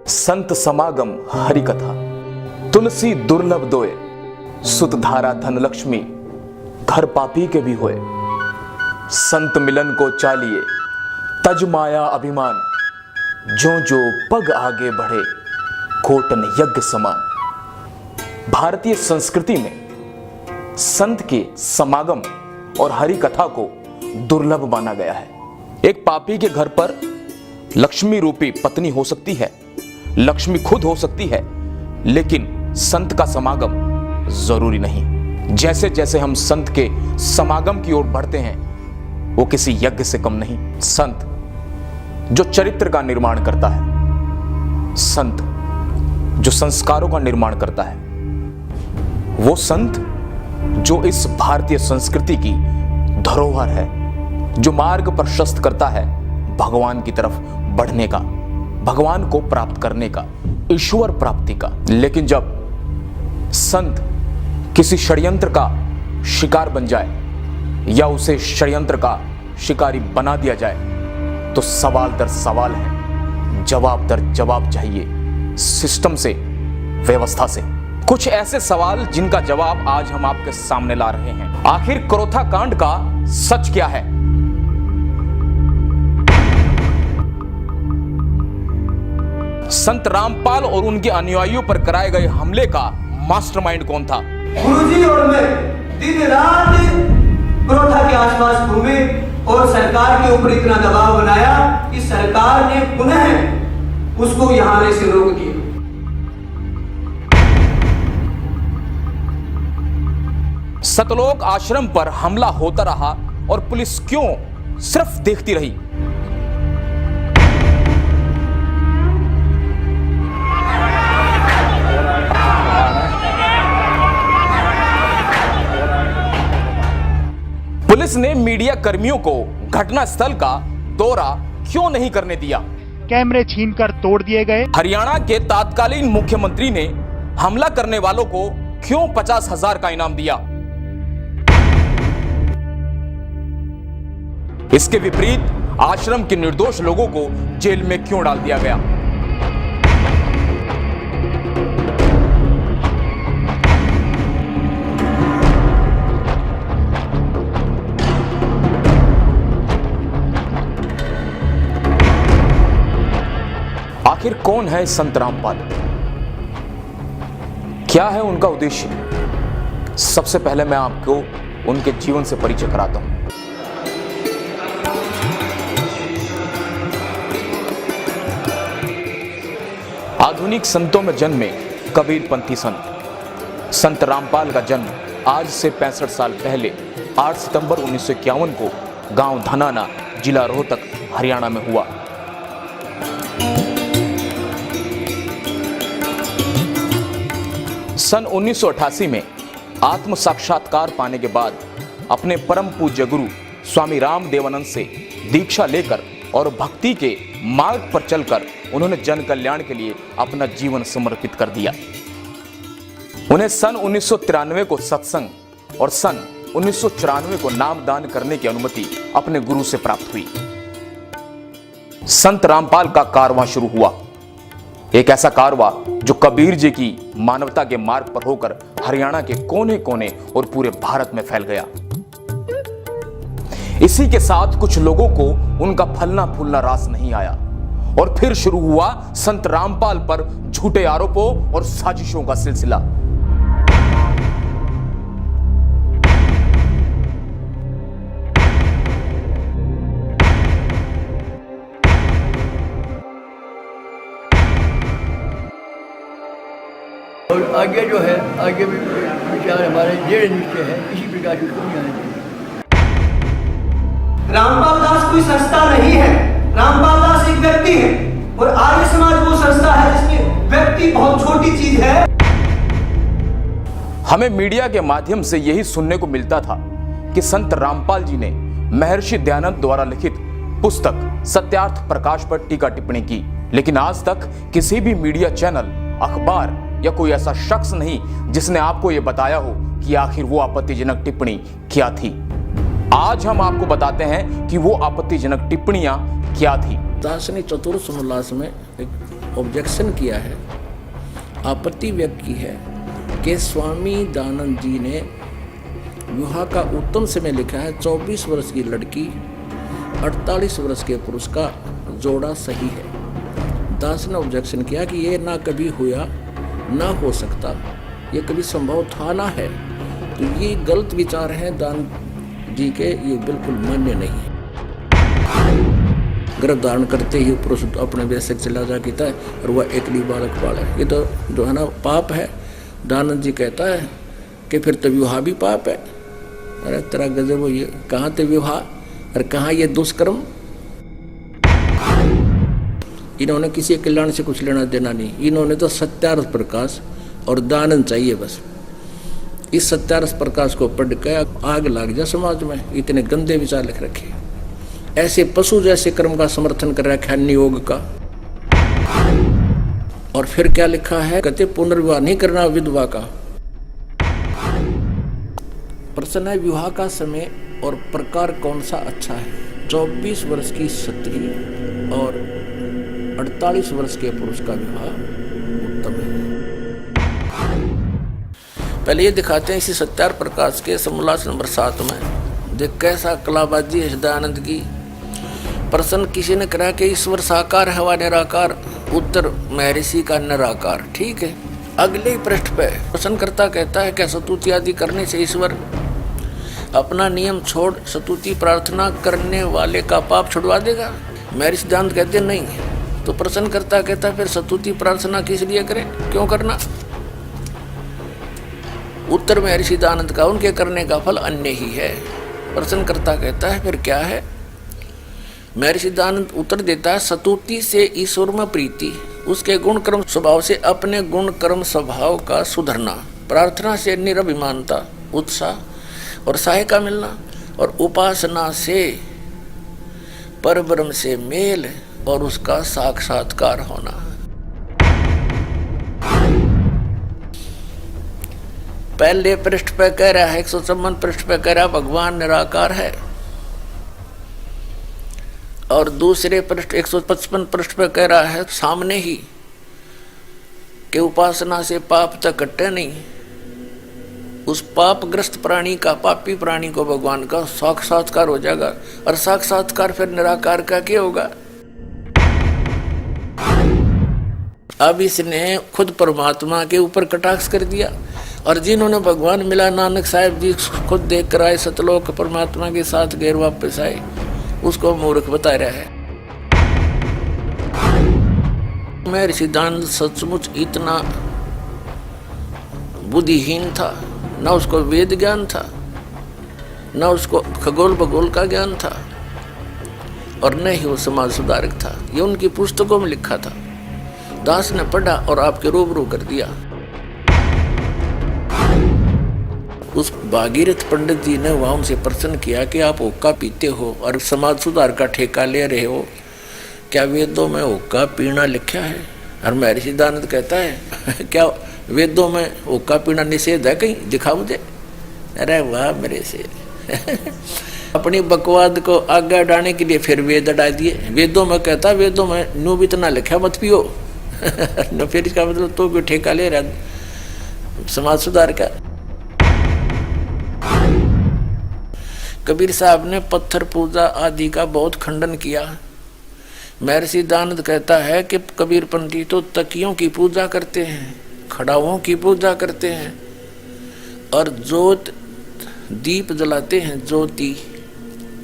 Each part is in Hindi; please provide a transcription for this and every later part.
संत समागम हरि कथा, तुलसी दुर्लभ दोय, सुत धारा धन लक्ष्मी, घर पापी के भी होए। संत मिलन को चालिए, तज माया अभिमान, जो जो पग आगे बढ़े, कोटन यज्ञ समान। भारतीय संस्कृति में संत के समागम और हरि कथा को दुर्लभ माना गया है। एक पापी के घर पर लक्ष्मी रूपी पत्नी हो सकती है, लक्ष्मी खुद हो सकती है, लेकिन संत का समागम जरूरी नहीं। जैसे जैसे हम संत के समागम की ओर बढ़ते हैं, वो किसी यज्ञ से कम नहीं। संत जो चरित्र का निर्माण करता है, संत जो संस्कारों का निर्माण करता है, वो संत जो इस भारतीय संस्कृति की धरोहर है, जो मार्ग प्रशस्त करता है भगवान की तरफ बढ़ने का, भगवान को प्राप्त करने का, ईश्वर प्राप्ति का। लेकिन जब संत किसी षड्यंत्र का शिकार बन जाए या उसे षड्यंत्र का शिकारी बना दिया जाए, तो सवाल दर सवाल है, जवाब दर जवाब चाहिए, सिस्टम से, व्यवस्था से। कुछ ऐसे सवाल जिनका जवाब आज हम आपके सामने ला रहे हैं। आखिर करोथा कांड का सच क्या है? संत रामपाल और उनके अनुयायियों पर कराए गए हमले का मास्टरमाइंड कौन था? गुरुजी और मैं दिन रात करोथा के आसपास घूमे और सरकार के ऊपर इतना दबाव बनाया कि सरकार ने पुनः उसको यहां आने से रोक दिया। सतलोक आश्रम पर हमला होता रहा और पुलिस क्यों सिर्फ देखती रही? पुलिस ने मीडिया कर्मियों को घटनास्थल का दौरा क्यों नहीं करने दिया? कैमरे छीनकर तोड़ दिए गए। हरियाणा के तत्कालीन मुख्यमंत्री ने हमला करने वालों को क्यों 50,000 का इनाम दिया? इसके विपरीत आश्रम के निर्दोष लोगों को जेल में क्यों डाल दिया गया? आखिर कौन है संत रामपाल? क्या है उनका उद्देश्य? सबसे पहले मैं आपको उनके जीवन से परिचय कराता हूं। आधुनिक संतों में जन्मे कबीरपंथी संत रामपाल का जन्म आज से 65 साल पहले 8 सितंबर 1951 को गांव धनाना, जिला रोहतक, हरियाणा में हुआ। सन 1988 में आत्म साक्षात्कार पाने के बाद अपने परम पूज्य गुरु स्वामी रामदेवानंद से दीक्षा लेकर और भक्ति के मार्ग पर चलकर उन्होंने जन कल्याण के लिए अपना जीवन समर्पित कर दिया। उन्हें सन 1993 को सत्संग और सन 1994 को नामदान करने की अनुमति अपने गुरु से प्राप्त हुई। संत रामपाल का कारवां शुरू हुआ, एक ऐसा कारवां जो कबीर जी की मानवता के मार्ग पर होकर हरियाणा के कोने कोने और पूरे भारत में फैल गया। इसी के साथ कुछ लोगों को उनका फलना फूलना रास नहीं आया और फिर शुरू हुआ संत रामपाल पर झूठे आरोपों और साजिशों का सिलसिला। और आगे जो है, आगे भी विचार हमारे दृढ़ निश्चय है, इसी प्रकार से उसको जाना चाहिए। रामपाल दास कोई संस्था नहीं है, रामपाल दास एक व्यक्ति है और आर्य समाज वो संस्था है जिसमें व्यक्ति बहुत छोटी चीज है। हमें मीडिया के माध्यम से यही सुनने को मिलता था कि संत रामपाल जी ने महर्षि दयानंद द्वारा लिखित पुस्तक सत्यार्थ प्रकाश पर टीका टिप्पणी की, लेकिन आज तक किसी भी मीडिया चैनल, अखबार या कोई ऐसा शख्स नहीं जिसने आपको यह बताया हो कि आखिर वो आपत्तिजनक टिप्पणी क्या थी। आज हम आपको बताते हैं कि वो आपत्तिजनक टिप्पणियां क्या थी। दार्शनिक चतुर्थ समोल्लास में एक ऑब्जेक्शन किया है, आपत्ति व्यक्त की है कि स्वामी दयानंद जी ने विवाह का उत्तम समय लिखा है 24 वर्ष की लड़की 48 वर्ष के पुरुष का जोड़ा सही है। दास ने ऑब्जेक्शन किया कि ये ना कभी हुआ ना हो सकता, ये कभी संभव था ना है, तो ये गलत विचार हैं दान जी के, ये बिल्कुल मान्य नहीं है। गर्भ धारण करते ही पुरुष अपने वैसे चला जा कहता है और वह एकली बालक पाले, ये तो जो है ना पाप है। दानंद जी कहता है कि फिर तो विवाह भी पाप है। अरे तेरा गजब हो, ये कहाँ थे विवाह और कहाँ ये दुष्कर्म। इन्होंने किसी कल्याण से कुछ लेना देना नहीं, इन्होंने तो सत्यार्थ प्रकाश और दानंद चाहिए बस। इस सत्यार्थ प्रकाश को पढ़ के आग लग जा समाज में, इतने गंदे विचार लिख रखे, ऐसे पशु जैसे कर्म का समर्थन कर रखा है नियोग का। और फिर क्या लिखा है, कहते पुनर्विवाह नहीं करना विधवा का। प्रश्न है विवाह का समय और प्रकार कौन सा अच्छा है। 24 वर्ष की स्त्री और 48 वर्ष के पुरुष का विवाह उत्तम है। पहले ये दिखाते हैं इसी सत्यार्थ प्रकाश के समोल्लास नंबर 7 में, देख कैसा कलाबाजी है दयानंद की। प्रश्न किसी ने करा कि ईश्वर साकार है व निराकार, उत्तर महर्षि का निराकार। ठीक है, अगले ही पृष्ठ पे प्रश्नकर्ता कहता है क्या स्तुति आदि करने से ईश्वर अपना नियम छोड़ स्तुति प्रार्थना करने वाले का पाप छुड़वा देगा। महर्षि सिद्धांत कहते नहीं। तो प्रश्नकर्ता कहता है फिर स्तुति प्रार्थना किस लिए करें, क्यों करना। उत्तर महर्षि सिद्धांत का उनके करने का फल अन्य ही है। प्रश्नकर्ता कहता है फिर क्या है। महर्षि सिद्धांत उत्तर देता है स्तुति से ईश्वर में प्रीति, उसके गुण कर्म स्वभाव से अपने गुण कर्म स्वभाव का सुधरना, प्रार्थना से निरभिमानता उत्साह और सहायता मिलना, और उपासना से परब्रह्म से मेल और उसका साक्षात्कार होना। पहले पृष्ठ पे कह रहा है 154 पृष्ठ पे कह रहा भगवान निराकार है, और दूसरे पृष्ठ 155 पृष्ठ पे कह रहा है सामने ही कि उपासना से पाप तक कटे नहीं। उस पापग्रस्त प्राणी का, पापी प्राणी को भगवान का साक्षात्कार हो जाएगा, और साक्षात्कार फिर निराकार का क्या होगा। अब इसने खुद परमात्मा के ऊपर कटाक्ष कर दिया, और जिन्होंने भगवान मिला, नानक साहब जी खुद देख कर आए सतलोक परमात्मा के साथ गैर वापस आए, उसको मूर्ख बता रहा है। महर्षि सिद्धांत सचमुच इतना बुद्धिहीन था, न उसको वेद ज्ञान था, न उसको खगोल भगोल का ज्ञान था, और न ही वो समाज सुधारक था। ये उनकी पुस्तकों में लिखा था, दास ने पढ़ा और आपके रूबरू कर दिया। उस भागीरथ पंडित जी ने वहां उनसे प्रश्न किया कि आप हुक्का पीते हो और समाज सुधार का ठेका ले रहे हो, क्या वेदों में हुक्का पीना लिखा है। और महर्षि सिद्धांत कहता है क्या वेदों में हुक्का पीना निषेध है, कहीं दिखा मुझे। अरे वाह मेरे से अपनी बकवाद को आगे डालने के लिए फिर वेद अड़ा दिए। वेदों में कहता, वेदों में न्यू भी इतना लिखा मत पियो न, फिर इसका मतलब तो क्यों ठेका ले रहा समाज सुधार का। कबीर साहब ने पत्थर पूजा आदि का बहुत खंडन किया। महर्षि सिद्धांत कहता है कि कबीर पंडित तो तकियों की पूजा करते हैं, खड़ाओं की पूजा करते हैं, और जोत दीप जलाते हैं, ज्योति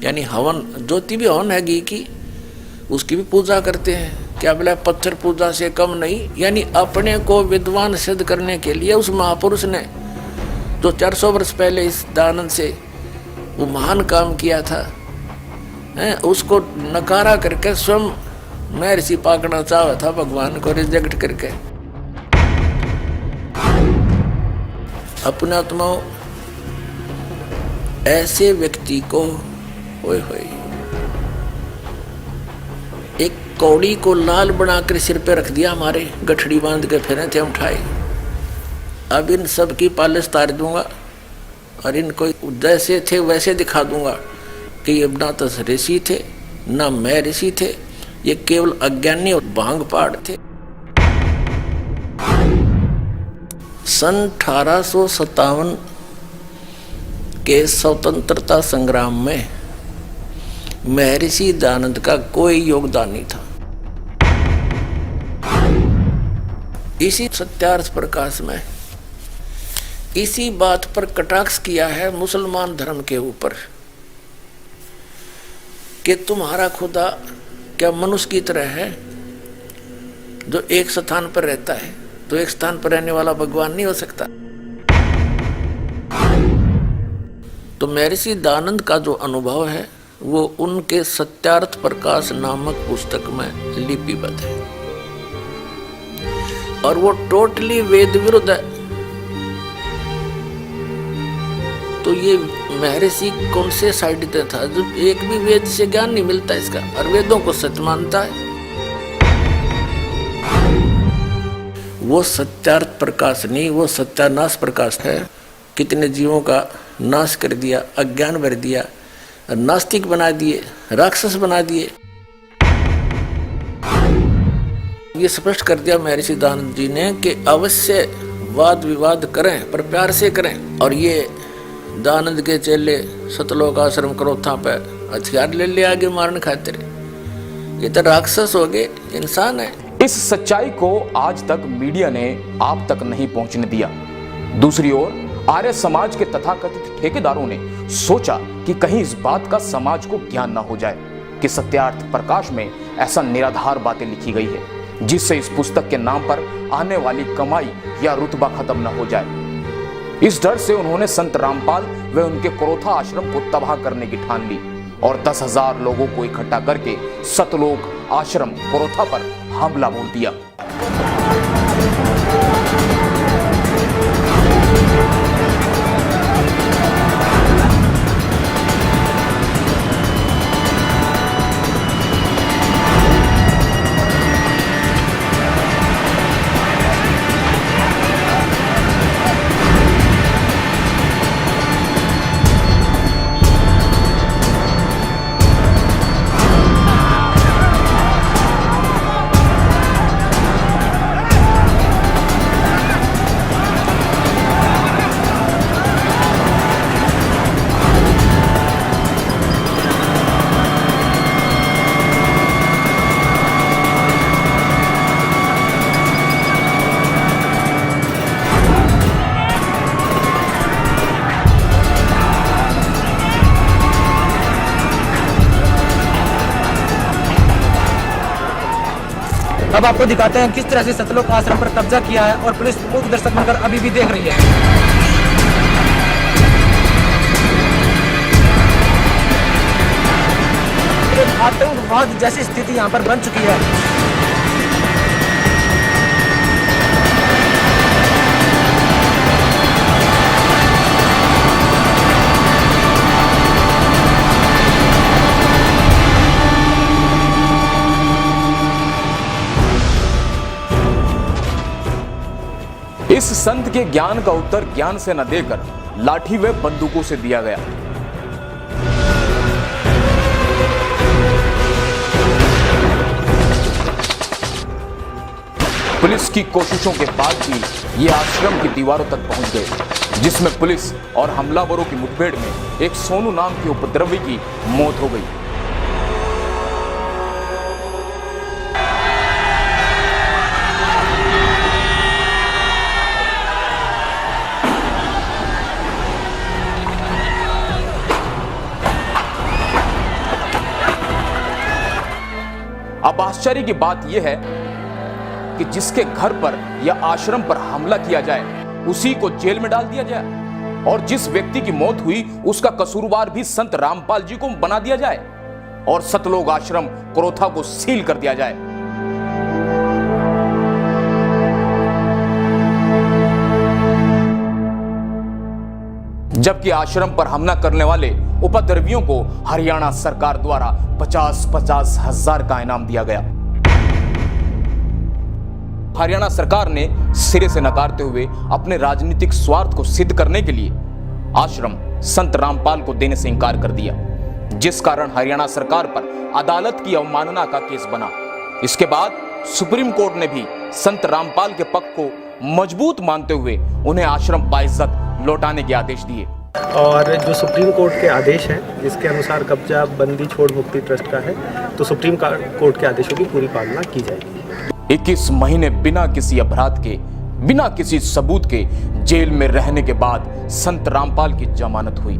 यानी हवन, ज्योति भी हवन है घी की, उसकी भी पूजा करते हैं। क्या बोला, पत्थर पूजा से कम नहीं। यानी अपने को विद्वान सिद्ध करने के लिए उस महापुरुष ने जो 400 वर्ष पहले इस दयानंद से वो महान काम किया था, उसको नकारा करके स्वयं महर्षि पाकना चाहा था, भगवान को रिजेक्ट करके। अपने आत्माओं, ऐसे व्यक्ति को होए एक कौड़ी को लाल बनाकर सिर पे रख दिया, हमारे गठड़ी बांध के फिरे थे उठाए। अब इन सब की पालिश तार दूंगा और इनको जैसे थे वैसे दिखा दूंगा कि ये ना तो ऋषि थे ना मैं ऋषि थे, ये केवल अज्ञानी और भांग पाड़ थे। सन 1857 के स्वतंत्रता संग्राम में महर्षि दयानंद का कोई योगदान नहीं था। इसी सत्यार्थ प्रकाश में इसी बात पर कटाक्ष किया है मुसलमान धर्म के ऊपर कि तुम्हारा खुदा क्या मनुष्य की तरह है जो एक स्थान पर रहता है, तो एक स्थान पर रहने वाला भगवान नहीं हो सकता। तो महर्षि दयानंद का जो अनुभव है वो उनके सत्यार्थ प्रकाश नामक पुस्तक में लिपिबद्ध है और वो टोटली वेद विरुद्ध है। तो ये महर्षि कौन से साइड पे था? जब एक भी वेद से ज्ञान नहीं मिलता इसका, और वेदों को सच मानता है। वो सत्यार्थ प्रकाश नहीं, वो सत्यानाश प्रकाश है। कितने जीवों का नाश कर दिया, अज्ञान भर दिया, नास्तिक बना दिए, राक्षस बना दिए। ये स्पष्ट कर दिया महर्षि दयानंद जी ने कि अवश्य वाद विवाद करें पर प्यार से करें। और ये दयानंद के चेले सतलोक आश्रम क्रोथा पे हथियार ले आगे मारने खातिर, ये तो राक्षस हो गए, इंसान है। इस सच्चाई को आज तक मीडिया ने आप तक नहीं पहुंचने दिया। दूसरी ओर आर्य समाज के तथाकथित ठेकेदारों ने सोचा कि कहीं इस बात का समाज को ज्ञान न हो जाए कि सत्यार्थ प्रकाश में ऐसा निराधार बातें लिखी गई है जिससे इस पुस्तक के नाम पर आने वाली कमाई या रुतबा खत्म न हो जाए। इस डर से उन्होंने संत रामपाल व उनके क्रोथा आश्रम को तबाह करने की ठान ली और 10,000 लोगों को इकट्ठा करके सतलोक आश्रम क्रोथा पर हमला बोल दिया। अब आपको दिखाते हैं किस तरह से सतलोक आश्रम पर कब्जा किया है और पुलिस मूक दर्शक बनकर अभी भी देख रही है। एक आतंकवाद जैसी स्थिति यहाँ पर बन चुकी है। इस संत के ज्ञान का उत्तर ज्ञान से न देकर लाठी व बंदूकों से दिया गया। पुलिस की कोशिशों के बाद भी ये आश्रम की दीवारों तक पहुंच गए, जिसमें पुलिस और हमलावरों की मुठभेड़ में एक सोनू नाम के उपद्रवी की मौत हो गई। अब आश्चर्य की बात यह है कि जिसके घर पर या आश्रम पर हमला किया जाए उसी को जेल में डाल दिया जाए और जिस व्यक्ति की मौत हुई उसका कसूरवार भी संत रामपाल जी को बना दिया जाए और सतलोक आश्रम क्रोथा को सील कर दिया जाए। जबकि आश्रम पर हमला करने वाले उपद्रवियों को हरियाणा सरकार द्वारा 50-50 हजार का इनाम दिया गया। हरियाणा सरकार ने सिरे से नकारते हुए अपने राजनीतिक स्वार्थ को सिद्ध करने के लिए आश्रम संत रामपाल को देने से इंकार कर दिया, जिस कारण हरियाणा सरकार पर अदालत की अवमानना का केस बना। इसके बाद सुप्रीम कोर्ट ने भी संत रामपाल के पक्ष को मजबूत मानते हुए उन्हें आश्रम बाइज्जत लौटाने के आदेश दिए। और जो सुप्रीम कोर्ट के आदेश हैं जिसके अनुसार कब्जा बंदी छोड़ मुक्ति ट्रस्ट का है, तो सुप्रीम कोर्ट के आदेशों की पूरी पालना की जाएगी। 21 महीने बिना किसी अपराध के, बिना किसी सबूत के जेल में रहने के बाद संत रामपाल की जमानत हुई।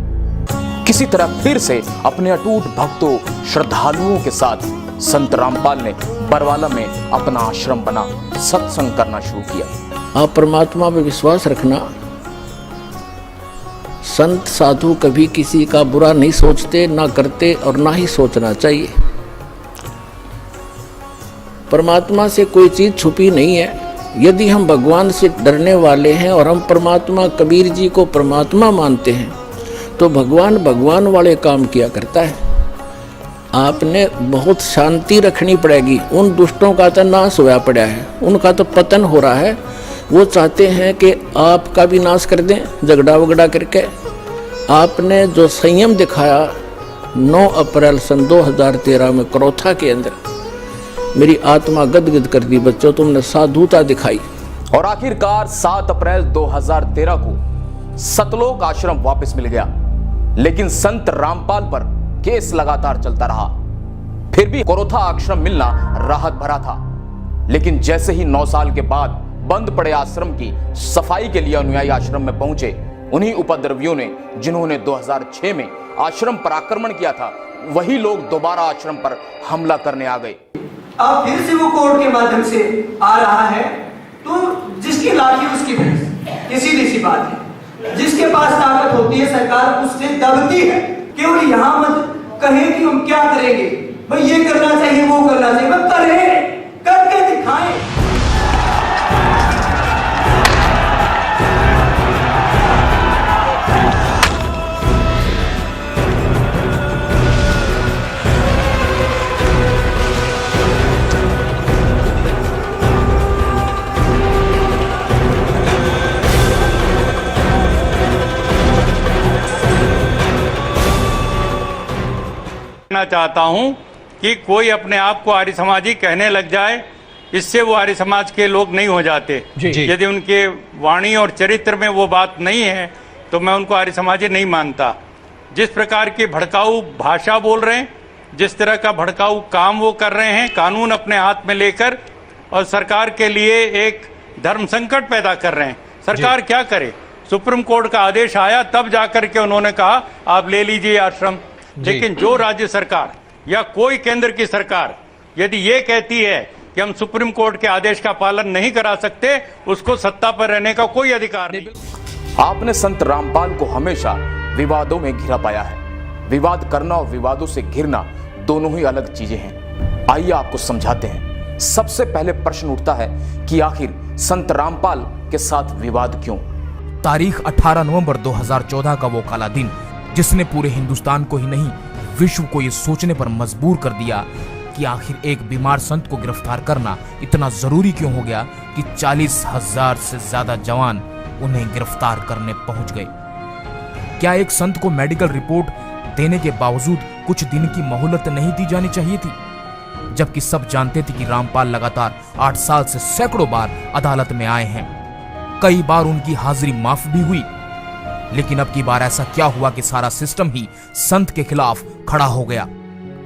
किसी तरह फिर से अपने अटूट भक्तों श्रद्धालुओं के साथ संत रामपाल ने बरवाला में अपना आश्रम बना सत्संग करना शुरू किया। आप परमात्मा पे विश्वास रखना। संत साधु कभी किसी का बुरा नहीं सोचते, ना करते और ना ही सोचना चाहिए। परमात्मा से कोई चीज छुपी नहीं है। यदि हम भगवान से डरने वाले हैं और हम परमात्मा कबीर जी को परमात्मा मानते हैं तो भगवान भगवान वाले काम किया करता है। आपने बहुत शांति रखनी पड़ेगी। उन दुष्टों का तो नाश होया पड़ा है, उनका तो पतन हो रहा है। वो चाहते हैं कि आपका भी नाश कर दें झगड़ा वगड़ा करके। आपने जो संयम दिखाया 9 अप्रैल सन 2013 में क्रोथा के अंदर, मेरी आत्मा गदगद कर दी बच्चों। तुमने साधुता दिखाई। और आखिरकार 7 अप्रैल 2013 को सतलोक आश्रम वापस मिल गया, लेकिन संत रामपाल पर केस लगातार चलता रहा। फिर भी कोरोथा आश्रम मिलना राहत भरा था, लेकिन जैसे ही 9 साल के बाद बंद पड़े आश्रम की सफाई के लिए अनुयायी आश्रम में पहुंचे, उन्हीं उपद्रवियों ने जिन्होंने 2006 में आश्रम पर आक्रमण किया था, वही लोग दोबारा आश्रम पर हमला करने आ गए। अब फिर से वो कोर्ट के माध्यम से आ रहा है, तो जिसकी लाठी उसकी भैंस, ये सीधी सी बात है। जिसके पास ताकत होती है सरकार उससे दबती है। केवल यहाँ मत कहे कि हम क्या करेंगे, भाई ये करना चाहिए वो करना चाहिए, बस करें, करके दिखाएं। चाहता हूं कि कोई अपने आप को आर्य समाजी कहने लग जाए, इससे वो आर्य समाज के लोग नहीं हो जाते। यदि उनके वाणी और चरित्र में वो बात नहीं है तो मैं उनको आर्य समाजी नहीं मानता। जिस प्रकार की भड़काऊ भाषा बोल रहे हैं, जिस तरह का भड़काऊ काम वो कर रहे हैं, कानून अपने हाथ में लेकर, और सरकार के लिए एक धर्म संकट पैदा कर रहे हैं। सरकार क्या करे? सुप्रीम कोर्ट का आदेश आया तब जाकर के उन्होंने कहा आप ले लीजिए आश्रम। लेकिन जो राज्य सरकार या कोई केंद्र की सरकार यदि ये कहती है कि हम सुप्रीम कोर्ट के आदेश का पालन नहीं करा सकते, उसको सत्ता पर रहने का कोई अधिकार नहीं। आपने संत रामपाल को हमेशा विवादों में घिरा पाया है। विवाद करना और विवादों से घिरना दोनों ही अलग चीजें हैं। आइए आपको समझाते हैं। सबसे पहले प्रश्न उठता है कि आखिर संत रामपाल के साथ विवाद क्यों? तारीख 18 नवंबर 2014 का वो काला दिन जिसने पूरे हिंदुस्तान को ही नहीं विश्व को ये सोचने पर मजबूर कर दिया कि आखिर एक बीमार संत को गिरफ्तार करना इतना जरूरी क्यों हो गया कि 40,000 से ज्यादा जवान उन्हें गिरफ्तार करने पहुंच गए। क्या एक संत को मेडिकल रिपोर्ट देने के बावजूद कुछ दिन की मोहलत नहीं दी जानी चाहिए थी? जबकि सब जानते थे कि रामपाल लगातार 8 साल से सैकड़ों बार अदालत में आए हैं। कई बार उनकी हाजिरी माफ भी हुई, लेकिन अब की बार ऐसा क्या हुआ कि सारा सिस्टम ही संत के खिलाफ खड़ा हो गया?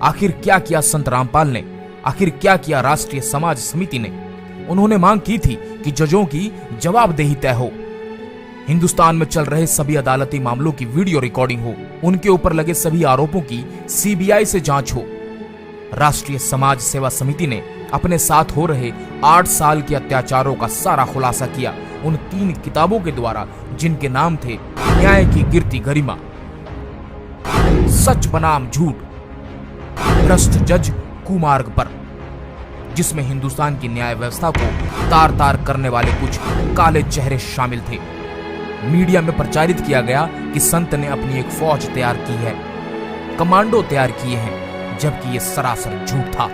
आखिर क्या किया संत रामपाल ने? आखिर क्या किया राष्ट्रीय समाज समिति ने? उन्होंने मांग की थी कि जजों की जवाबदेही तय हो, हिंदुस्तान में चल रहे सभी अदालती मामलों की वीडियो रिकॉर्डिंग हो, उनके ऊपर लगे सभी आरोपों की सीबीआई से जांच हो। राष्ट्रीय समाज सेवा समिति ने अपने साथ हो रहे 8 साल के अत्याचारों का सारा खुलासा किया उन 3 किताबों के द्वारा जिनके नाम थे न्याय की गिरती गरिमा, सच बनाम झूठ, भ्रष्ट जज कुमार्ग पर, जिसमें हिंदुस्तान की न्याय व्यवस्था को तार तार करने वाले कुछ काले चेहरे शामिल थे। मीडिया में प्रचारित किया गया कि संत ने अपनी एक फौज तैयार की है, कमांडो तैयार किए हैं, जबकि ये सरासर झूठ था।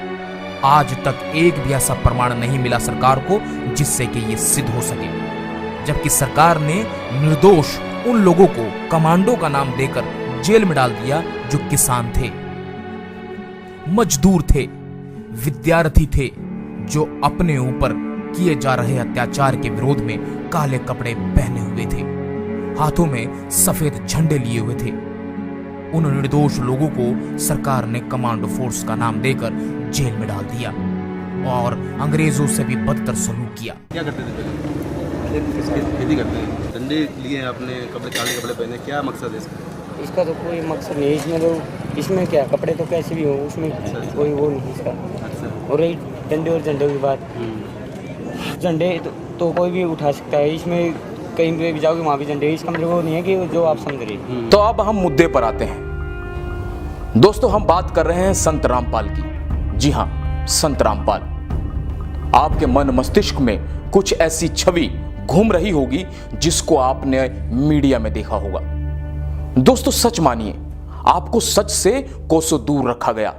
आज तक एक भी ऐसा प्रमाण नहीं मिला सरकार को जिससे कि ये सिद्ध हो सके, जबकि सरकार ने निर्दोष उन लोगों को कमांडो का नाम देकर जेल में डाल दिया जो किसान थे, मजदूर थे, विद्यार्थी थे, जो अपने ऊपर किए जा रहे अत्याचार के विरोध में काले कपड़े पहने हुए थे, हाथों में सफेद झंडे लिए हुए थे। उन निर्दोष लोगों को सरकार ने कमांडो फोर्स का नाम देकर जेल में डाल दिया और अंग्रेजों से भी बदतर सलूक किया। क्या करते थे पहले? किसकी खेती करते हैं? डंडे लिए अपने कपड़े, काले कपड़े पहने, क्या मकसद है इसका? इसका तो कोई मकसद नहीं, इसमें क्या कपड़े तो कैसे भी हो, उसमें कोई वो नहीं इसका। और रही डंडे और झंडे की बात, झंडे तो कोई भी उठा सकता है, इसमें कहीं पे भी जाओगे वहाँ भी झंडे, इसका मतलब वो नहीं है कि जो आप समझ रहे हैं। तो अब हम मुद्दे पर आते हैं। दोस्तों, हम बात कर रहे हैं संत रामपाल की। जी हां, संत रामपाल। आपके मन मस्तिष्क में कुछ ऐसी छवि घूम रही होगी जिसको आपने मीडिया में देखा होगा। दोस्तों, सच मानिए, आपको सच से कोसों दूर रखा गया।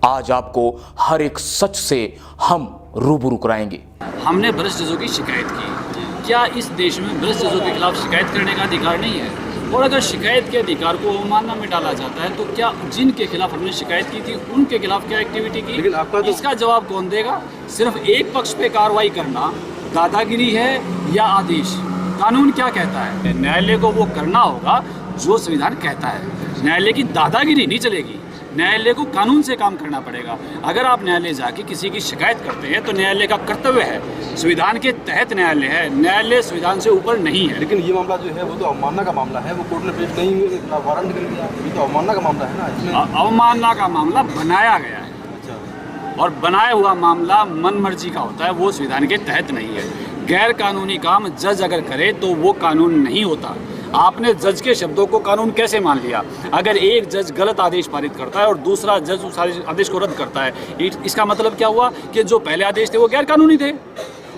आज आपको हर एक सच से हम रूबरू कराएंगे। हमने भ्रष्ट जजों की शिकायत की। क्या इस देश में भ्रष्ट जजों के खिलाफ शिकायत करने का अधिकार नहीं है? और अगर शिकायत के अधिकार को अवमानना में डाला जाता है तो क्या जिनके खिलाफ हमने शिकायत की थी उनके खिलाफ क्या एक्टिविटी की? लेकिन आपका तो... इसका जवाब कौन देगा? सिर्फ एक पक्ष पे कार्रवाई करना दादागिरी है या आदेश? कानून क्या कहता है? न्यायालय को वो करना होगा जो संविधान कहता है। न्यायालय की दादागिरी नहीं चलेगी, न्यायालय को कानून से काम करना पड़ेगा। अगर आप न्यायालय जाके किसी की शिकायत करते हैं तो न्यायालय का कर्तव्य है, संविधान के तहत न्यायालय है, न्यायालय संविधान से ऊपर नहीं है। लेकिन ये मामला जो है वो तो अवमानना का मामला है, वो कोर्ट ने पेश नहीं हुए, वारंट कर दिया, ये तो अवमानना का मामला है ना। इसमें अवमानना का मामला बनाया गया है। अच्छा। और बनाया हुआ मामला मन मर्जी का होता है, वो संविधान के तहत नहीं है। गैर कानूनी काम जज अगर करे तो वो कानून नहीं होता। आपने जज के शब्दों को कानून कैसे मान लिया? अगर एक जज गलत आदेश पारित करता है और दूसरा जज उस आदेश को रद्द करता है, इसका मतलब क्या हुआ कि जो पहले आदेश थे वो गैर कानूनी थे,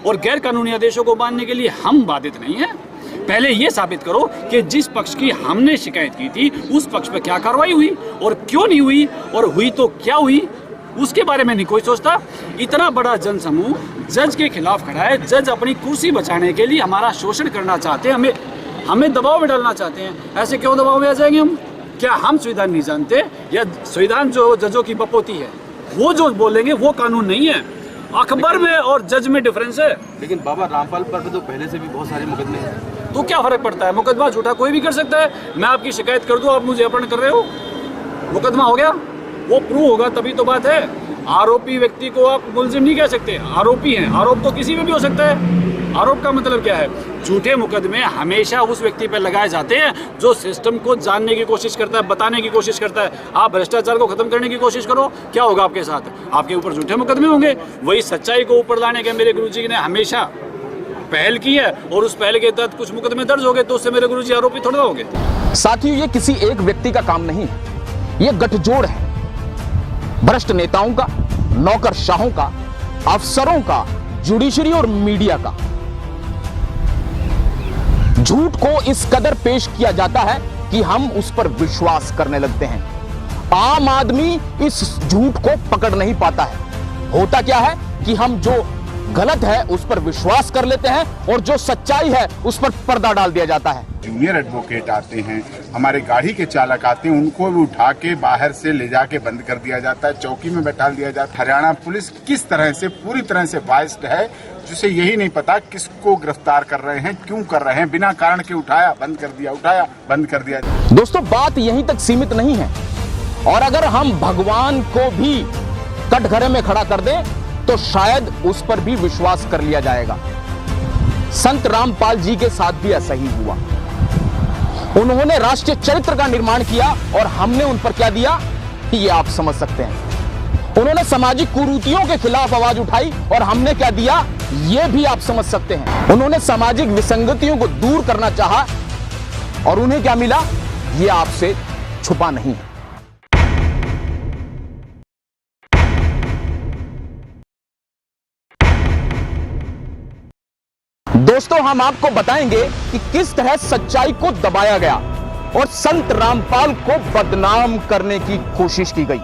और गैर कानूनी आदेशों को मानने के लिए हम बाधित नहीं हैं। पहले ये साबित करो कि जिस पक्ष की हमने शिकायत की थी उस पक्ष पर क्या कार्रवाई हुई और क्यों नहीं हुई, और हुई तो क्या हुई, उसके बारे में नहीं कोई सोचता। इतना बड़ा जनसमूह जज के खिलाफ खड़ा है, जज अपनी कुर्सी बचाने के लिए हमारा शोषण करना चाहते हैं, हमें दबाव में डालना चाहते हैं। ऐसे क्यों दबाव में आ जाएंगे हम? क्या हम संविधान नहीं जानते, या संविधान जो जजों की बपोती है वो जो बोलेंगे वो कानून नहीं है? अखबार में और जज में डिफरेंस है। लेकिन बाबा रामपाल पर तो पहले से भी बहुत सारे मुकदमे हैं, तो क्या फर्क पड़ता है? मुकदमा झूठा कोई भी कर सकता है। मैं आपकी शिकायत कर दूं, आप मुझे अपहरण कर रहे हो, मुकदमा हो गया, वो प्रूव होगा तभी तो बात है। आरोपी व्यक्ति को आप मुलजिम नहीं कह सकते, आरोपी हैं। आरोप तो किसी में भी हो सकता है। आरोप का मतलब क्या है? झूठे मुकदमे हमेशा उस व्यक्ति पर लगाए जाते हैं जो सिस्टम को जानने की कोशिश करता है, बताने की कोशिश करता है। आप भ्रष्टाचार को खत्म करने की कोशिश करो, क्या होगा आपके साथ? आपके ऊपर झूठे मुकदमे होंगे। वही सच्चाई को ऊपर लाने के मेरे गुरुजी ने हमेशा पहल की है, और उस पहल के तहत कुछ मुकदमे दर्ज हो गए तो उससे मेरे गुरुजी आरोपी थोड़ा हो गए। साथियों, ये किसी एक व्यक्ति का काम नहीं है, ये गठजोड़ है भ्रष्ट नेताओं का, नौकरशाहों का, अफसरों का, जुडिशरी और मीडिया का। झूठ को इस कदर पेश किया जाता है कि हम उस पर विश्वास करने लगते हैं। आम आदमी इस झूठ को पकड़ नहीं पाता है। होता क्या है कि हम जो गलत है उस पर विश्वास कर लेते हैं और जो सच्चाई है उस पर पर्दा डाल दिया जाता है। जूनियर एडवोकेट आते हैं, हमारे गाड़ी के चालक आते हैं, उनको भी उठा के बाहर से ले जाके बंद कर दिया जाता है, चौकी में बैठा दिया जाता है। हरियाणा पुलिस किस तरह से पूरी तरह से बाइस्ड है, जिसे यही नहीं पता किसको गिरफ्तार कर रहे हैं, क्यों कर रहे हैं, बिना कारण के उठाया बंद कर दिया, उठाया बंद कर दिया। दोस्तों, बात यहीं तक सीमित नहीं है, और अगर हम भगवान को भी कटघरे में खड़ा कर दें तो शायद उस पर भी विश्वास कर लिया जाएगा। संत रामपाल जी के साथ भी ऐसा ही हुआ। उन्होंने राष्ट्रीय चरित्र का निर्माण किया और हमने उन पर क्या दिया, ये आप समझ सकते हैं। उन्होंने सामाजिक कुरीतियों के खिलाफ आवाज उठाई और हमने क्या दिया, ये भी आप समझ सकते हैं। उन्होंने सामाजिक विसंगतियों को दूर करना चाहा और उन्हें क्या मिला, ये आपसे छुपा नहीं है। दोस्तों, हम आपको बताएंगे कि किस तरह सच्चाई को दबाया गया और संत रामपाल को बदनाम करने की कोशिश की गई।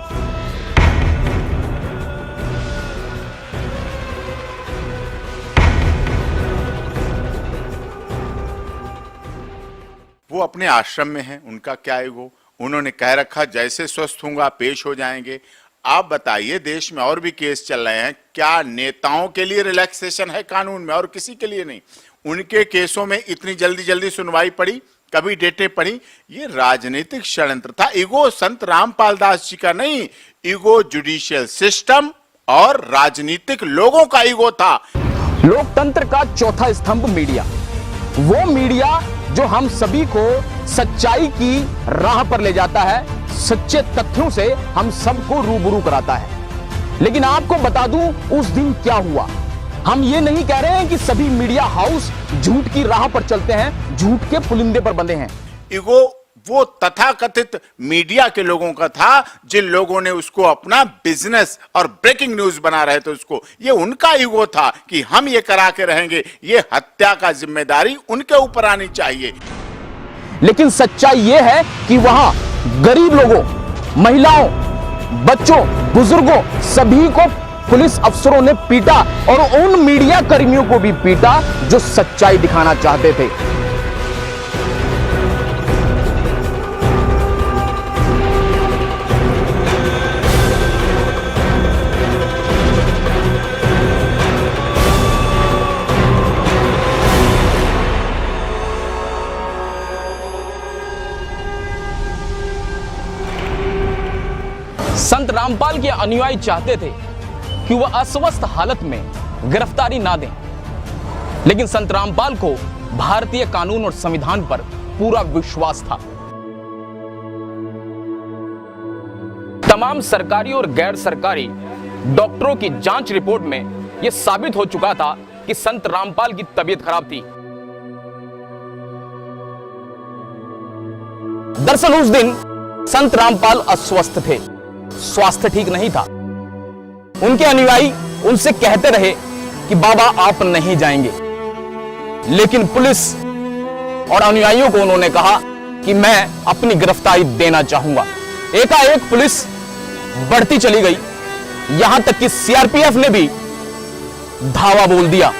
वो अपने आश्रम में हैं, उनका क्या ईगो, उन्होंने कह रखा जैसे स्वस्थ होऊंगा पेश हो जाएंगे। आप बताइए, देश में और भी केस चल रहे हैं, क्या नेताओं के लिए रिलैक्सेशन है कानून में और किसी के लिए नहीं? उनके केसों में इतनी जल्दी जल्दी सुनवाई पड़ी, कभी डेटें पड़ी। ये राजनीतिक षड्यंत्र था। ईगो संत रामपाल दास जी का नहीं, ईगो जुडिशियल सिस्टम और राजनीतिक लोगों का ईगो था। लोकतंत्र का चौथा स्तंभ मीडिया, वो मीडिया जो हम सभी को सच्चाई की राह पर ले जाता है, सच्चे तथ्यों से हम सबको रूबरू कराता है। लेकिन आपको बता दूं उस दिन क्या हुआ। हम ये नहीं कह रहे हैं कि सभी मीडिया हाउस झूठ की राह पर चलते हैं, झूठ के पुलिंदे पर बंधे हैं। ईगो वो तथाकथित मीडिया के लोगों का था जिन लोगों ने उसको अपना बिजनेस और ब्रेकिंग न्यूज बना रहे थे। उसको ये उनका ईगो था कि हम ये करा के रहेंगे, ये हत्या का जिम्मेदारी उनके ऊपर आनी चाहिए। लेकिन सच्चाई ये है कि वहां गरीब लोगों, महिलाओं, बच्चों, बुजुर्गों सभी को पुलिस अफसरों ने पीटा और उन मीडिया कर्मियों को भी पीटा जो सच्चाई दिखाना चाहते थे। संत रामपाल के अनुयायी चाहते थे कि वह अस्वस्थ हालत में गिरफ्तारी ना दें, लेकिन संत रामपाल को भारतीय कानून और संविधान पर पूरा विश्वास था। तमाम सरकारी और गैर सरकारी डॉक्टरों की जांच रिपोर्ट में यह साबित हो चुका था कि संत रामपाल की तबीयत खराब थी। दरअसल उस दिन संत रामपाल अस्वस्थ थे, स्वास्थ्य ठीक नहीं था। उनके अनुयायी उनसे कहते रहे कि बाबा आप नहीं जाएंगे, लेकिन पुलिस और अनुयायियों को उन्होंने कहा कि मैं अपनी गिरफ्तारी देना चाहूंगा। एकाएक पुलिस बढ़ती चली गई, यहां तक कि सीआरपीएफ ने भी धावा बोल दिया।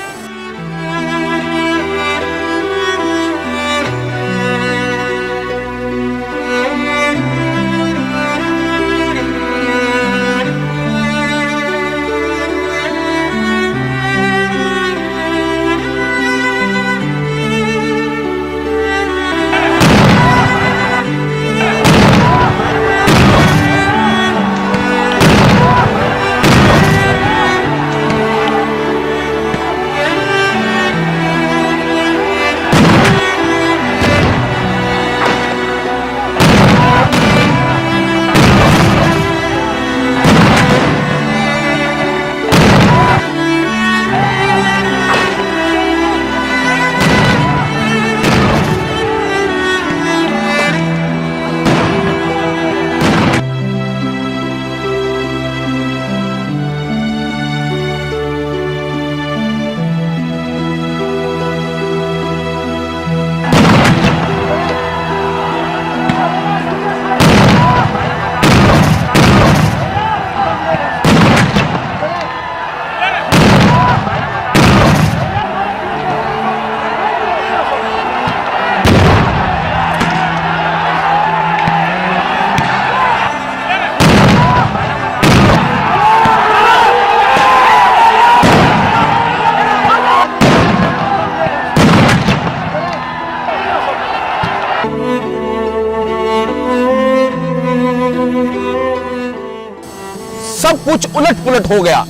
सब कुछ उलट पुलट हो गया।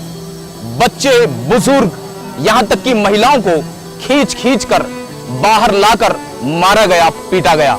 बच्चे, बुजुर्ग, यहां तक कि महिलाओं को खींच खींच कर बाहर लाकर मारा गया, पीटा गया।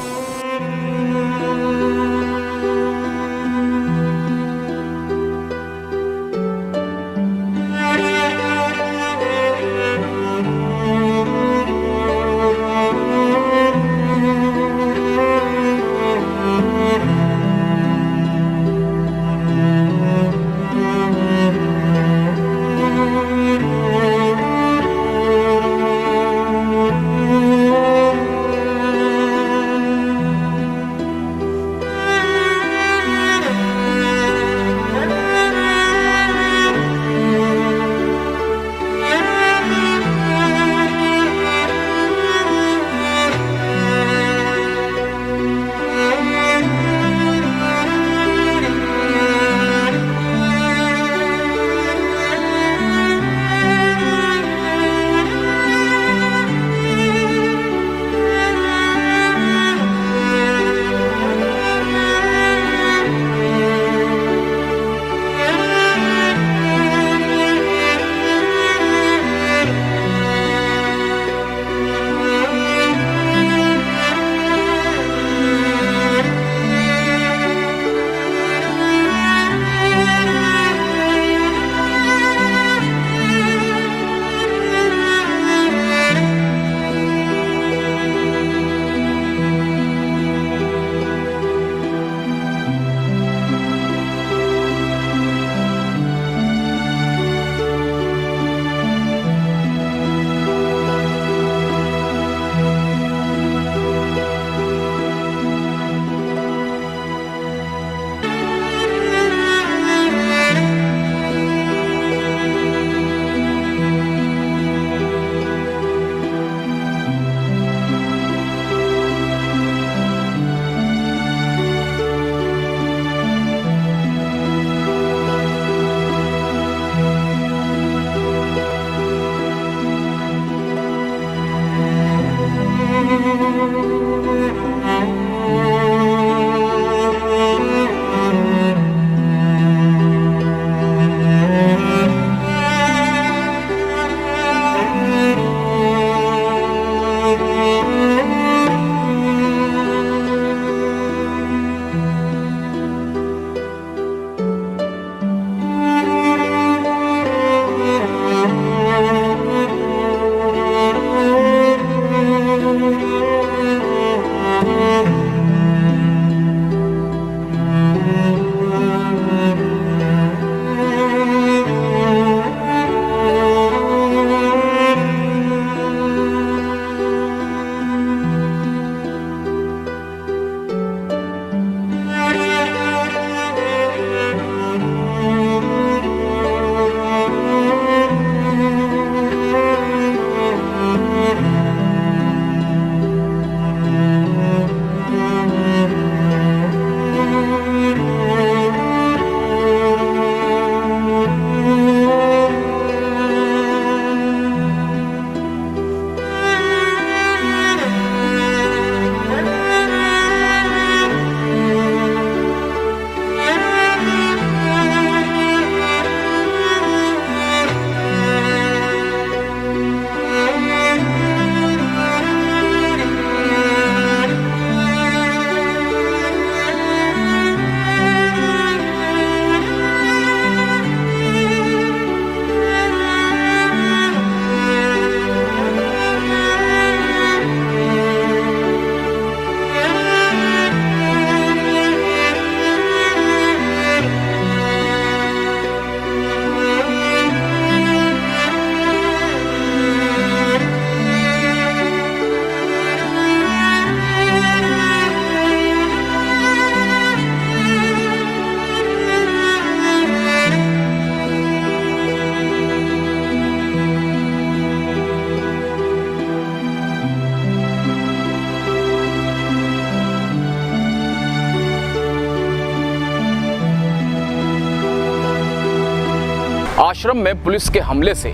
आश्रम में पुलिस के हमले से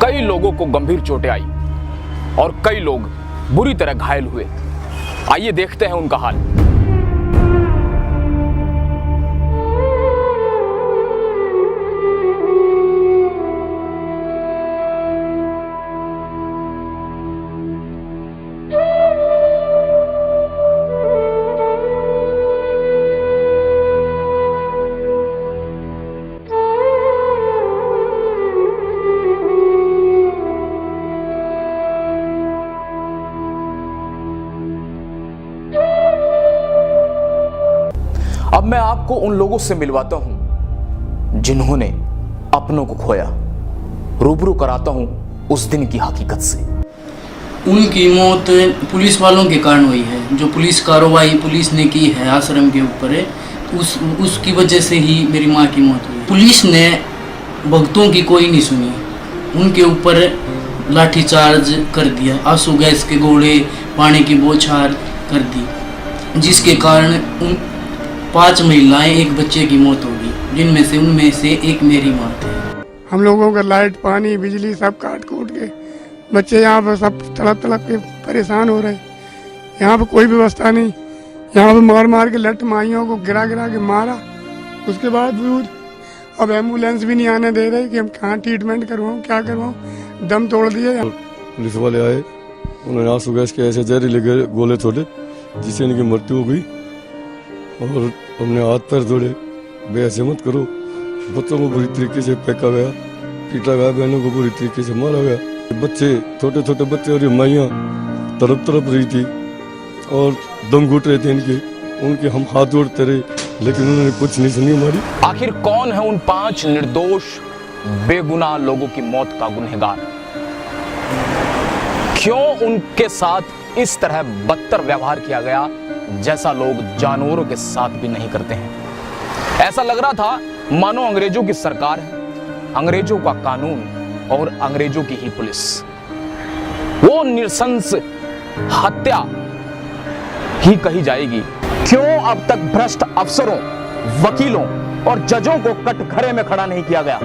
कई लोगों को गंभीर चोटें आई और कई लोग बुरी तरह घायल हुए। आइए देखते हैं उनका हाल। अब मैं आपको उन लोगों से मिलवाता हूं जिन्होंने अपनों को खोया, रूबरू कराता हूं उस दिन की हकीकत से। उनकी मौत पुलिस वालों के कारण हुई है। जो पुलिस कार्रवाई पुलिस ने की है आश्रम के ऊपर, उसकी वजह से ही मेरी माँ की मौत हुई। पुलिस ने भक्तों की कोई नहीं सुनी, उनके ऊपर लाठीचार्ज कर दिया, आंसू गैस के गोले, पानी की बौछार कर दी, जिसके कारण 5 महिलाएं, एक बच्चे की मौत होगी, जिनमें उनमें से एक मेरी माँ थी। हम लोगों का लाइट, पानी, बिजली सब काट कूट के बच्चे यहाँ पर सब तड़प के परेशान हो रहे। यहाँ पर कोई व्यवस्था नहीं, यहाँ पर मार मार के लट माइयों को गिरा के मारा। उसके बाद भी अब एम्बुलेंस भी नहीं आने दे रहे कि हम कहाँ ट्रीटमेंट करवाऊँ, क्या करवाऊँ, दम तोड़ दिए। पुलिस वाले आए, उन्होंने आंसू गैस के ऐसे जहरीले गोले छोड़े जिससे इनकी मृत्यु हो गई और हमने हाथ पैर जोड़े, बेऐसे मत करो। बच्चों को बुरी तरीके से फेंका गया, पीटा गया, बहनों को बुरी तरीके से मारा गया। बच्चे, छोटे छोटे बच्चे और ये माइयाँ तड़प रही थी और दम घुट रहे थे उनके हम हाथ जोड़ते रहे, लेकिन उन्होंने कुछ नहीं सुनी हमारी। आखिर कौन है उन 5 निर्दोष बेगुनाह लोगों की मौत का गुनहगार? क्यों उनके साथ इस तरह बदतर व्यवहार किया गया जैसा लोग जानवरों के साथ भी नहीं करते हैं? ऐसा लग रहा था मानो अंग्रेजों की सरकार है, अंग्रेजों का कानून और अंग्रेजों की ही पुलिस। वो नृशंस हत्या ही कही जाएगी। क्यों अब तक भ्रष्ट अफसरों, वकीलों और जजों को कटघरे में खड़ा नहीं किया गया?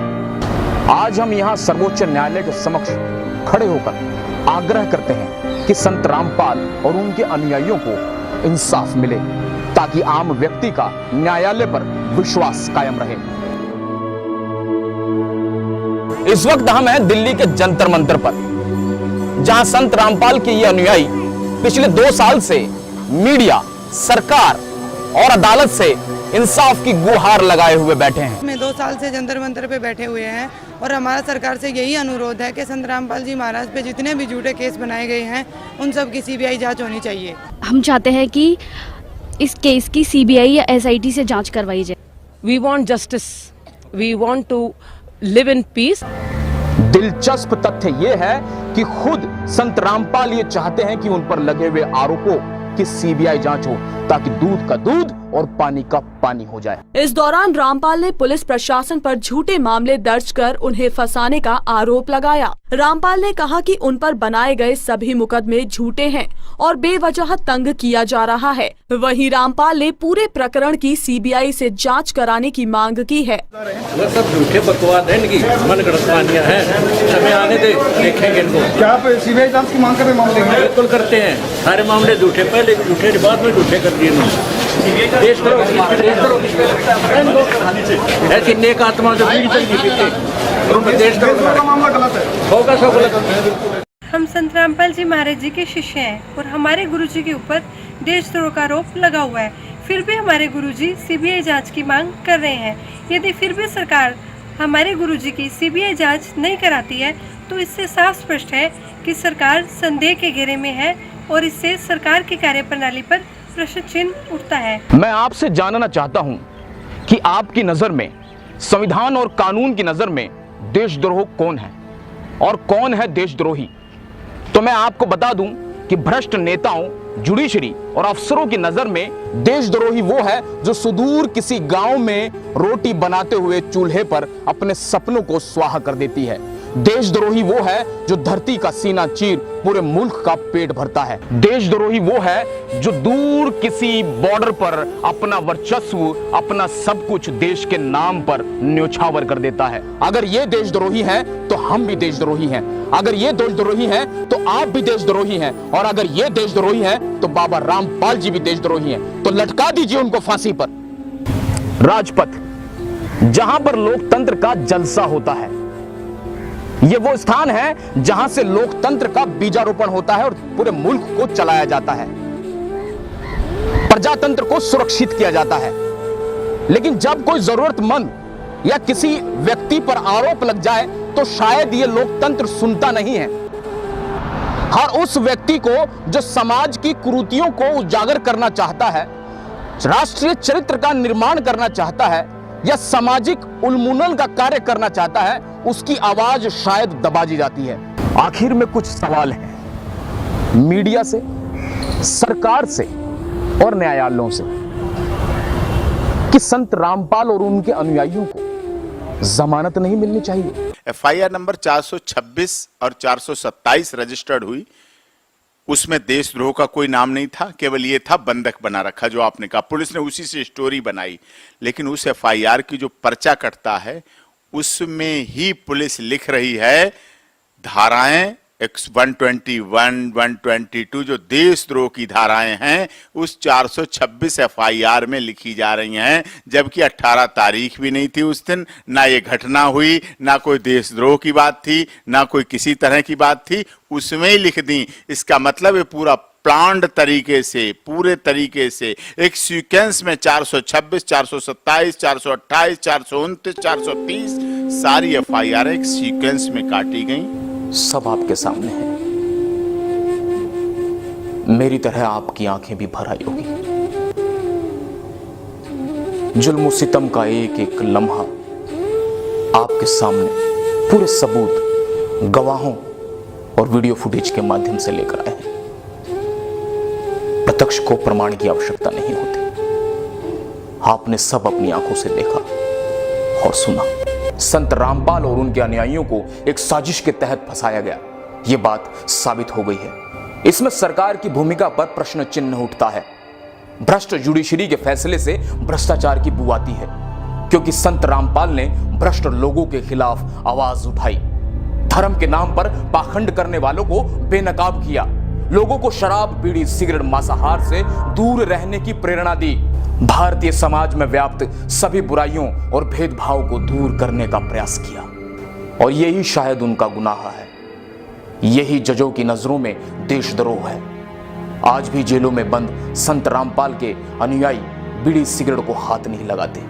आज हम यहां सर्वोच्च न्यायालय के समक्ष खड़े होकर आग्रह करते हैं कि संत रामपाल और उनके अनुयायियों को इंसाफ मिले, ताकि आम व्यक्ति का न्यायालय पर विश्वास कायम रहे। इस वक्त हम हैं दिल्ली के जंतर मंतर पर, जहां संत रामपाल के ये अनुयायी पिछले 2 साल से मीडिया, सरकार और अदालत से इंसाफ की गुहार लगाए हुए बैठे हैं। मैं 2 साल से जंतर मंतर पे बैठे हुए हैं और हमारा सरकार से यही अनुरोध है कि संत रामपाल जी महाराज पे जितने भी झूठे केस बनाए गए हैं उन सब की सीबीआई जांच होनी चाहिए। हम चाहते हैं कि इस केस की सीबीआई या एसआईटी से जांच करवाई जाए। We want justice, we want to live in peace. दिलचस्प तथ्य यह है कि खुद संत रामपाल ये चाहते हैं कि उन पर लगे हुए आरोपों की सीबीआई जांच हो, ताकि दूध का दूध और पानी का पानी हो जाए। इस दौरान रामपाल ने पुलिस प्रशासन पर झूठे मामले दर्ज कर उन्हें फंसाने का आरोप लगाया। रामपाल ने कहा कि उन पर बनाए गए सभी मुकदमे झूठे हैं और बेवजह तंग किया जा रहा है। वहीं रामपाल ने पूरे प्रकरण की सीबीआई से जांच कराने की मांग की है। वो सब झूठे बकवास है, इनकी मनगढ़ंत कहानियां हैं, हमें आने दे, देखेंगे इनको। क्या आप सीबीआई जांच की मांग कर रहे मामले? बिल्कुल करते हैं, सारे मामले झूठे, पहले झूठे बाद में झूठे कर दिए इन्होंने। देश करो, ऐसी नेक आत्मा जो बीड़ी तक नहीं पीते, उन पर देश करो। मामला गलत है, होगा सब गलत। हम संत रामपाल जी महाराज जी के शिष्य हैं और हमारे गुरुजी के ऊपर देशद्रोह का आरोप लगा हुआ है। फिर भी हमारे गुरुजी सीबीआई जांच की मांग कर रहे हैं। यदि फिर भी सरकार हमारे गुरुजी की सीबीआई जांच नहीं कराती है तो इससे साफ स्पष्ट है कि सरकार संदेह के घेरे में है और इससे सरकार की कार्यप्रणाली पर प्रश्न चिन्ह उठता है। मैं आपसे जानना चाहता हूं कि आपकी नजर में, संविधान और कानून की नजर में देशद्रोह कौन है और कौन है देशद्रोही? तो मैं आपको बता दूं कि भ्रष्ट नेताओं, जुडिशरी और अफसरों की नजर में देशद्रोही वो है जो सुदूर किसी गांव में रोटी बनाते हुए चूल्हे पर अपने सपनों को स्वाहा कर देती है। देशद्रोही वो है जो धरती का सीना चीर पूरे मुल्क का पेट भरता है। देशद्रोही वो है जो दूर किसी बॉर्डर पर अपना वर्चस्व, अपना सब कुछ देश के नाम पर न्योछावर कर देता है। अगर ये देशद्रोही हैं तो हम भी देशद्रोही हैं। अगर ये देशद्रोही हैं तो आप भी देशद्रोही हैं। और अगर ये देशद्रोही हैं तो बाबा रामपाल जी भी देशद्रोही हैं। तो लटका दीजिए उनको फांसी पर। राजपथ, जहां पर लोकतंत्र का जलसा होता है, ये वो स्थान है जहां से लोकतंत्र का बीजारोपण होता है और पूरे मुल्क को चलाया जाता है, प्रजातंत्र को सुरक्षित किया जाता है। लेकिन जब कोई जरूरतमंद या किसी व्यक्ति पर आरोप लग जाए तो शायद ये लोकतंत्र सुनता नहीं है। हर उस व्यक्ति को जो समाज की कुरीतियों को उजागर करना चाहता है, राष्ट्रीय चरित्र का निर्माण करना चाहता है या सामाजिक उन्मूलन का कार्य करना चाहता है, उसकी आवाज शायद दबा दी जाती है। आखिर में कुछ सवाल हैं मीडिया से, सरकार से और न्यायालयों से कि संत रामपाल और उनके अनुयायियों को जमानत नहीं मिलनी चाहिए। एफआईआर नंबर 426 और 427 रजिस्टर्ड हुई, उसमें देशद्रोह का कोई नाम नहीं था, केवल ये था बंधक बना रखा जो आपने कहा। पुलिस ने उसी से स्टोरी बनाई, लेकिन उस एफआईआर की जो पर्चा कटता है उसमें ही पुलिस लिख रही है धाराएं 121, 122 जो देशद्रोह की धाराएं हैं उस 426 एफआईआर में लिखी जा रही हैं, जबकि 18 तारीख भी नहीं थी उस दिन, ना ये घटना हुई, ना कोई देशद्रोह की बात थी, ना कोई किसी तरह की बात थी, उसमें ही लिख दी। इसका मतलब है पूरा प्लान्ड तरीके से, पूरे तरीके से एक सीक्वेंस में 426, 427, 428, 429, 430 सारी एफआईआर एक सीक्वेंस में काटी गई। सब आपके सामने है। मेरी तरह आपकी आंखें भी भर आई होगी। जुल्म सितम का एक एक लम्हा आपके सामने पूरे सबूत, गवाहों और वीडियो फुटेज के माध्यम से लेकर आए हैं। प्रत्यक्ष को प्रमाण की आवश्यकता नहीं होती। आपने सब अपनी आंखों से देखा और सुना। संत रामपाल और उनके अनुयायियों को एक साजिश के तहत फंसाया गया, यह बात साबित हो गई है। इसमें सरकार की भूमिका पर प्रश्न चिन्ह उठता है। भ्रष्ट जुडिशरी के फैसले से भ्रष्टाचार की बू आती है, क्योंकि संत रामपाल ने भ्रष्ट लोगों के खिलाफ आवाज उठाई, धर्म के नाम पर पाखंड करने वालों को बेनकाब किया, लोगों को शराब, बीड़ी, सिगरेट, मांसाहार से दूर रहने की प्रेरणा दी। भारतीय समाज में व्याप्त सभी बुराइयों और भेदभाव को दूर करने का प्रयास किया। और यही शायद उनका गुनाह है। यही जजों की नजरों में देशद्रोह है। आज भी जेलों में बंद संत रामपाल के अनुयायी बीड़ी सिगरेट को हाथ नहीं लगाते।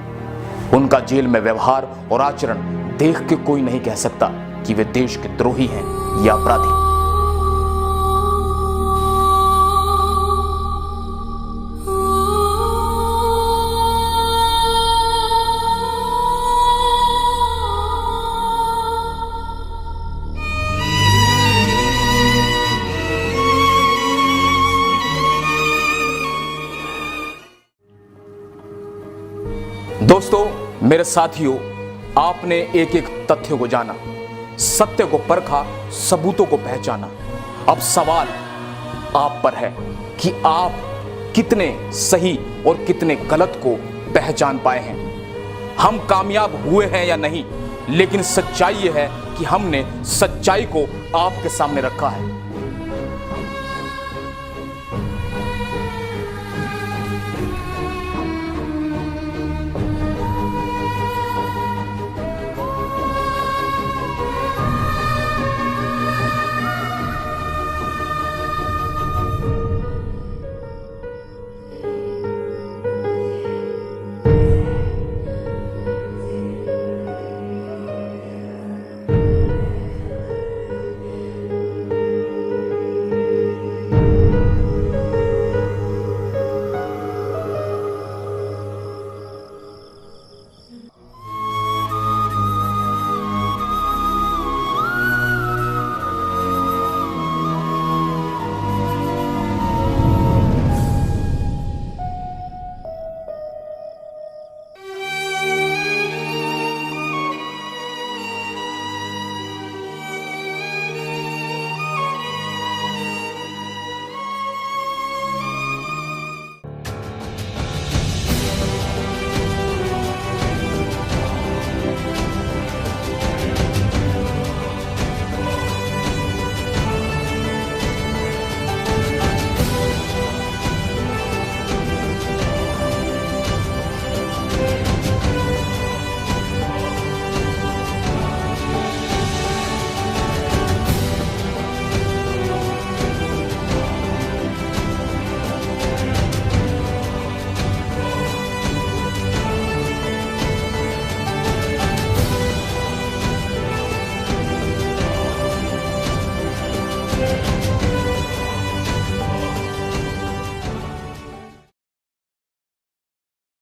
उनका जेल में व्यवहार और आचरण देख के कोई नहीं कह सकता कि वे देश के द्रोही हैं या अपराधी। दोस्तों, मेरे साथियों, आपने एक एक तथ्य को जाना, सत्य को परखा, सबूतों को पहचाना। अब सवाल आप पर है कि आप कितने सही और कितने गलत को पहचान पाए हैं। हम कामयाब हुए हैं या नहीं, लेकिन सच्चाई यह है कि हमने सच्चाई को आपके सामने रखा है।